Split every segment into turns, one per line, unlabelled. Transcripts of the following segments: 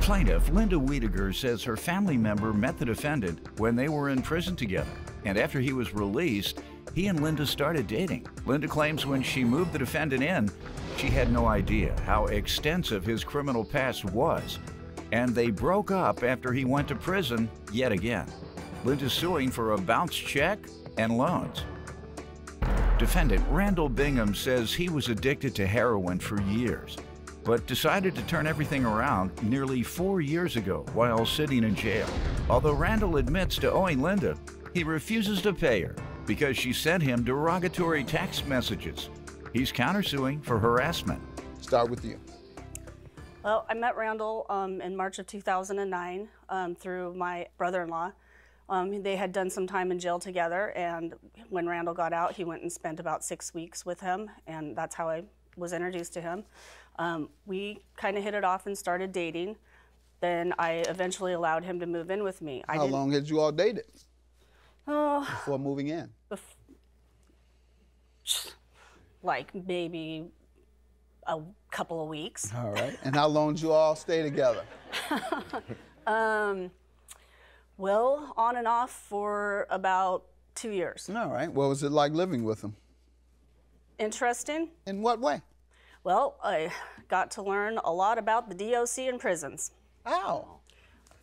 Plaintiff Linda Wiedeger says her family member met the defendant when they were in prison together, and after he was released, he and Linda started dating. Linda claims when she moved the defendant in, she had no idea how extensive his criminal past was, and they broke up after he went to prison yet again. Linda's suing for a bounce check and loans. Defendant Randall Bingham says he was addicted to heroin for years, but decided to turn everything around nearly 4 years ago while sitting in jail. Although Randall admits to owing Linda, he refuses to pay her because she sent him derogatory text messages. He's countersuing for harassment.
Start with you.
Well, I met Randall in March of 2009 through my brother-in-law. They had done some time in jail together, and when Randall got out, he went and spent about 6 weeks with him, and that's how I was introduced to him. We kind of hit it off and started dating. Then I eventually allowed him to move in with me.
How long had you all dated before moving in?
Like maybe a couple of weeks.
All right. And how long did you all stay together?
Well, on and off for about 2 years.
All right. What was it like living with him?
Interesting.
In what way?
Well, I got to learn a lot about the DOC and prisons.
How?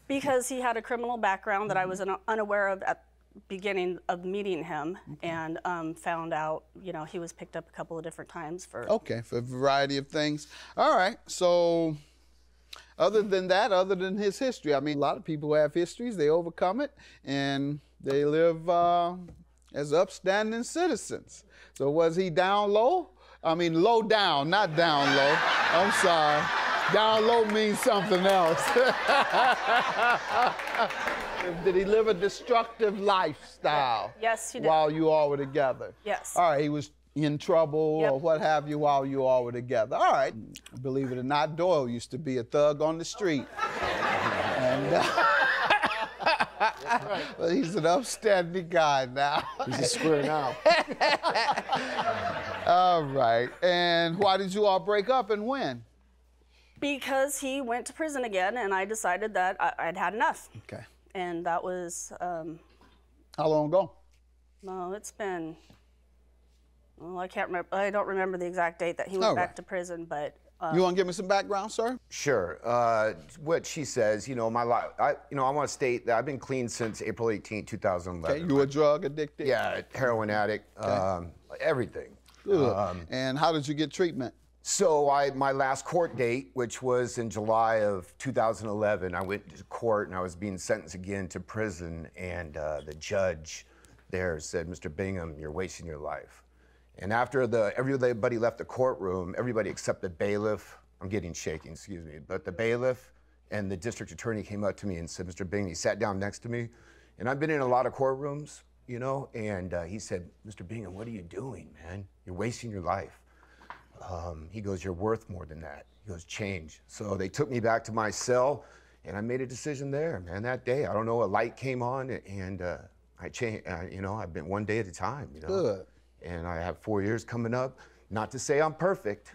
Because he had a criminal background that I was unaware of at the beginning of meeting him, and found out, you know, he was picked up a couple of different times for...
Okay, for a variety of things. All right, so other than that, other than his history, I mean, a lot of people have histories, they overcome it, and they live as upstanding citizens. So was he down low? I mean, low down, not down low. I'm sorry. Down low means something else. Did he live a destructive lifestyle?
Yes, he did.
While you all were together?
Yes.
All right, he was in trouble
Yep.
or what have you while you all were together. All right. Believe it or not, Doyle used to be a thug on the street. And
Right.
but he's an upstanding guy now.
He's a square now.
All right. And why did you all break up and when?
Because he went to prison again, and I decided that I'd had enough.
Okay.
And that was...
How long ago?
no, it's been... well, I can't remember. I don't remember the exact date that he went back to prison, but...
you want to give me some background, sir?
Sure. What she says, you know, my life. I want to state that I've been clean since April 18, 2011.
Okay. You a drug addicted?
Yeah, heroin addict.
Okay.
Everything.
Good. And how did you get treatment?
So my last court date, which was in July of 2011, I went to court and I was being sentenced again to prison, and the judge there said, "Mr. Bingham, you're wasting your life." And after everybody left the courtroom, everybody except the bailiff, I'm getting shaking, excuse me, but the bailiff and the district attorney came up to me and said, "Mr. Bingham," he sat down next to me, and I've been in a lot of courtrooms, you know, and he said, "Mr. Bingham, what are you doing, man? You're wasting your life." He goes, "You're worth more than that." He goes, "Change." So they took me back to my cell, and I made a decision there, man, that day. I don't know, a light came on, and I changed, you know, I've been one day at a time, you know.
Good.
And I have 4 years coming up. Not to say I'm perfect,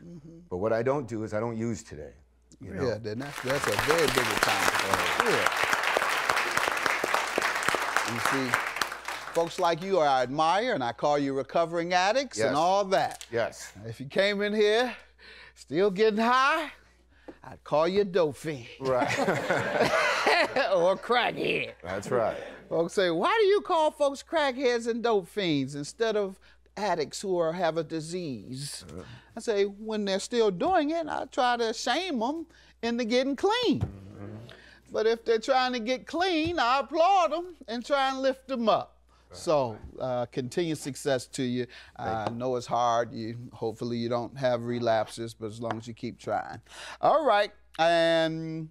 but what I don't do is I don't use today. You know?
Yeah, then that's a very big accomplishment. You see, folks like you I admire, and I call you recovering addicts and all that.
Yes.
If you came in here still getting high, I'd call you a dope fiend.
Right.
Or a crackhead.
That's right.
Folks say, why do you call folks crackheads and dope fiends instead of addicts who have a disease? I say, when they're still doing it, I try to shame them into getting clean. But if they're trying to get clean, I applaud them and try and lift them up. So, continued success to you. I know it's hard. Hopefully you don't have relapses, but as long as you keep trying. All right, and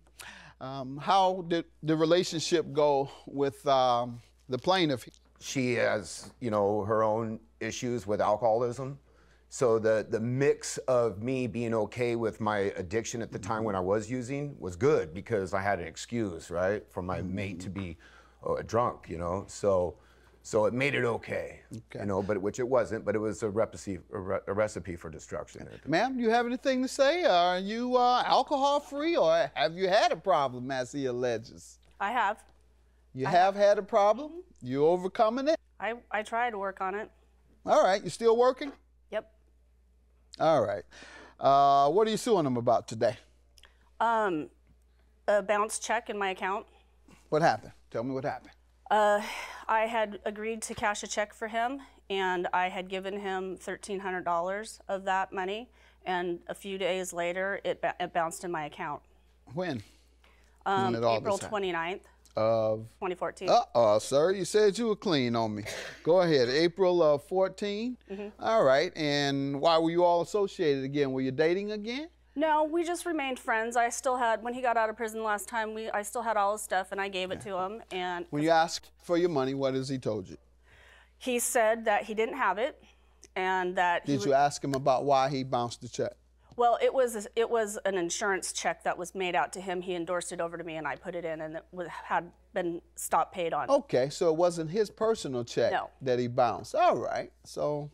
how did the relationship go with the plaintiff?
She has, you know, her own issues with alcoholism. So the mix of me being okay with my addiction at the time when I was using was good because I had an excuse, right, for my mate to be drunk, you know. So So it made it okay, you know, but which it wasn't, but it was a recipe for destruction.
Ma'am, do you have anything to say? Are you alcohol-free, or have you had a problem, as he alleges?
I have.
You have had a problem? You overcoming it?
I try to work on it.
All right, you still working?
Yep.
All right. What are you suing them about today?
A bounce check in my account.
What happened? Tell me what happened.
I had agreed to cash a check for him, and I had given him $1,300 of that money, and a few days later, it bounced in my account.
When?
April 29th
of
2014.
Sir, you said you were clean on me. Go ahead. April of 14? All right, and why were you all associated again? Were you dating again?
No, we just remained friends. I still had, when he got out of prison last time, I still had all his stuff, and I gave it to him. And
when you asked for your money, what has he told you?
He said that he didn't have it, and that
Did you ask him about why he bounced the check?
Well, it was an insurance check that was made out to him. He endorsed it over to me, and I put it in, and it had been stopped paid on.
Okay, so it wasn't his personal check that he bounced. All right, so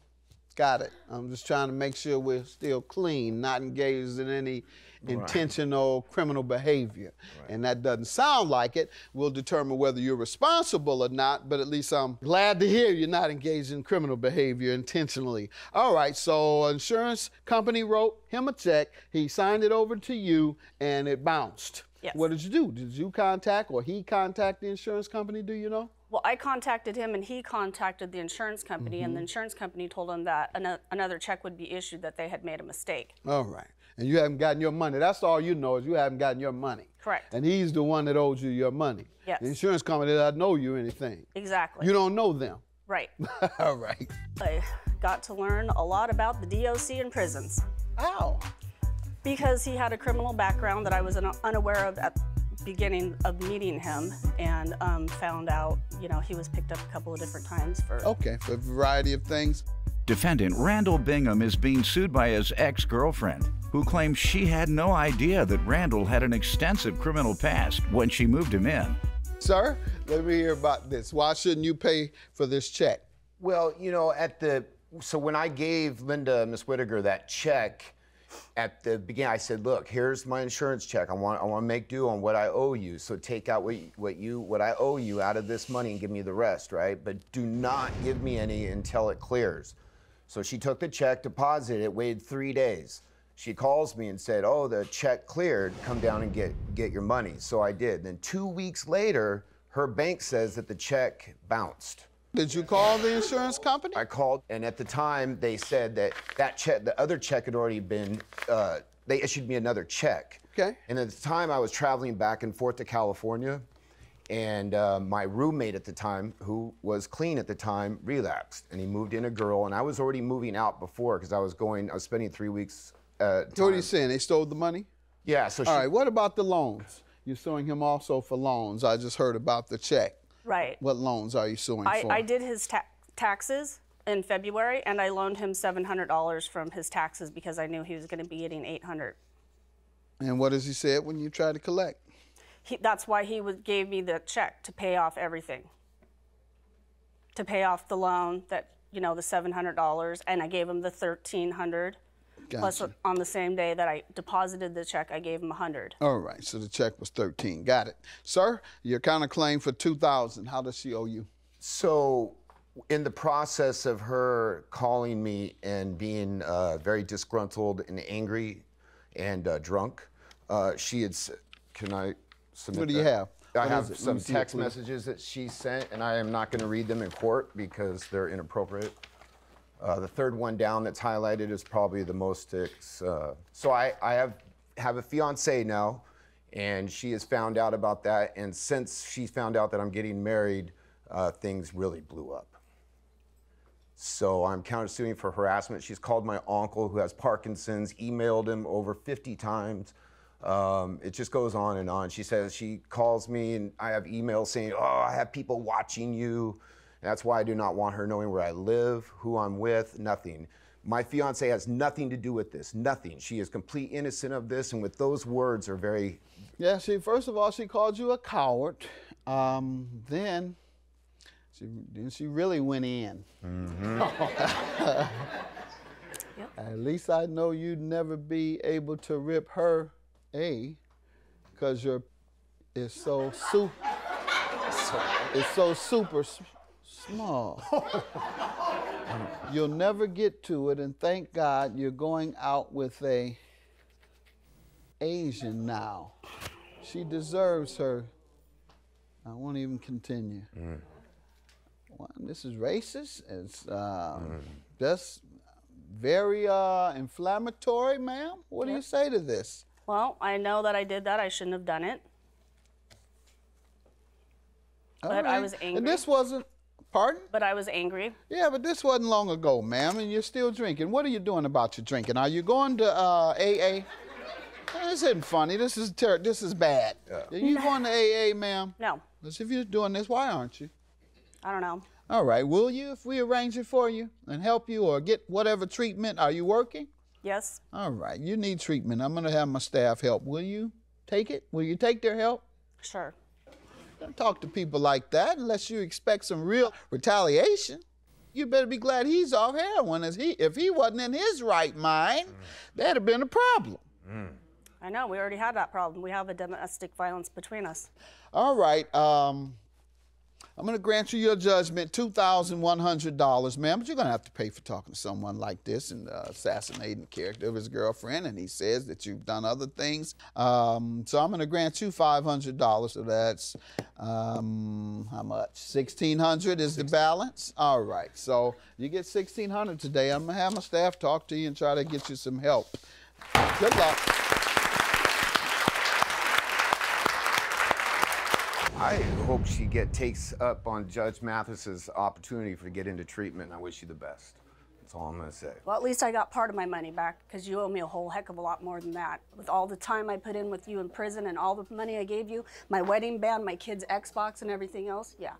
got it. I'm just trying to make sure we're still clean, not engaged in any intentional criminal behavior. And that doesn't sound like it. We'll determine whether you're responsible or not, but at least I'm glad to hear you're not engaged in criminal behavior intentionally. All right, so insurance company wrote him a check, he signed it over to you, and it bounced.
Yes.
What did you do? Did you contact or he contact the insurance company, do you know?
Well, I contacted him, and he contacted the insurance company, and the insurance company told him that another check would be issued, that they had made a mistake.
All right. And you haven't gotten your money. That's all you know, is you haven't gotten your money.
Correct.
And he's the one that owes you your money.
Yes.
The insurance company doesn't owe you anything.
Exactly.
You don't know them.
Right.
All right.
I got to learn a lot about the DOC in prisons.
How?
Because he had a criminal background that I was unaware of at the beginning of meeting him, and found out, you know, he was picked up a couple of different times for...
Okay, for a variety of things.
Defendant Randall Bingham is being sued by his ex-girlfriend, who claims she had no idea that Randall had an extensive criminal past when she moved him in.
Sir, let me hear about this. Why shouldn't you pay for this check?
Well, you know, so when I gave Linda, Miss Whittaker, that check, at the beginning, I said, look, here's my insurance check. I want to make due on what I owe you. So take out what I owe you out of this money and give me the rest, right? But do not give me any until it clears. So she took the check, deposited it, waited 3 days. She calls me and said, oh, the check cleared, come down and get your money. So I did. Then 2 weeks later, her bank says that the check bounced.
Did you call the insurance company?
I called, and at the time they said that check, the other check had already been, they issued me another check.
Okay.
And at the time I was traveling back and forth to California, and my roommate at the time, who was clean at the time, relapsed, and he moved in a girl, and I was already moving out before because I was spending 3 weeks.
So what are you saying? They stole the money?
Yeah. So
all right. What about the loans? You're suing him also for loans. I just heard about the check.
Right.
What loans are you suing for?
I did his taxes in February, and I loaned him $700 from his taxes because I knew he was going to be getting $800.
And what does he say when you try to collect?
That's why he gave me the check, to pay off everything. To pay off the loan, that, you know, the $700, and I gave him the $1,300.
Gotcha.
Plus, on the same day that I deposited the check, I gave him $100.
All right, so the check was $13. Got it. Sir, your counterclaim for $2,000. How does she owe you?
So, in the process of her calling me and being very disgruntled and angry and drunk, she had said, can I submit
What do you have?
I have some text messages that she sent, and I am not going to read them in court because they're inappropriate. The third one down that's highlighted is probably the most. So I have a fiance now, and she has found out about that. And since she found out that I'm getting married, things really blew up. So I'm countersuing for harassment. She's called my uncle, who has Parkinson's, emailed him over 50 times. It just goes on and on. She says, she calls me, and I have emails saying, oh, I have people watching you. That's why I do not want her knowing where I live, who I'm with, nothing. My fiance has nothing to do with this, nothing. She is complete innocent of this, and with those words are very...
Yeah, first of all, she called you a coward. Then She really went in.
Yep.
At least I know you'd never be able to rip her because it's so super small. You'll never get to it, and thank God you're going out with a Asian now. She deserves her. I won't even continue. Well, this is racist. It's just very inflammatory, ma'am. What do you say to this?
Well, I know that I did that. I shouldn't have done it. But I was angry.
And this wasn't, pardon?
But I was angry.
Yeah, but this wasn't long ago, ma'am, and you're still drinking. What are you doing about your drinking? Are you going to AA? This isn't funny. This is bad. Yeah. Are you going to AA, ma'am?
No.
Because if you're doing this, why aren't you?
I don't know.
All right, will you if we arrange it for you and help you or get whatever treatment? Are you working?
Yes.
All right, you need treatment. I'm going to have my staff help. Will you take it? Will you take their help?
Sure.
Don't talk to people like that unless you expect some real retaliation. You better be glad he's off heroin. If he wasn't in his right mind, that'd have been a problem.
I know, we already had that problem. We have a domestic violence between us.
All right, I'm going to grant you your judgment, $2,100, ma'am, but you're going to have to pay for talking to someone like this and assassinating the character of his girlfriend, and he says that you've done other things. So I'm going to grant you $500, so that's, how much? $1,600 is the balance? All right, so you get $1,600 today. I'm going to have my staff talk to you and try to get you some help. Good luck.
I hope she takes up on Judge Mathis's opportunity to get into treatment, and I wish you the best. That's all I'm going to say.
Well, at least I got part of my money back, because you owe me a whole heck of a lot more than that. With all the time I put in with you in prison and all the money I gave you, my wedding band, my kids' Xbox and everything else, yeah.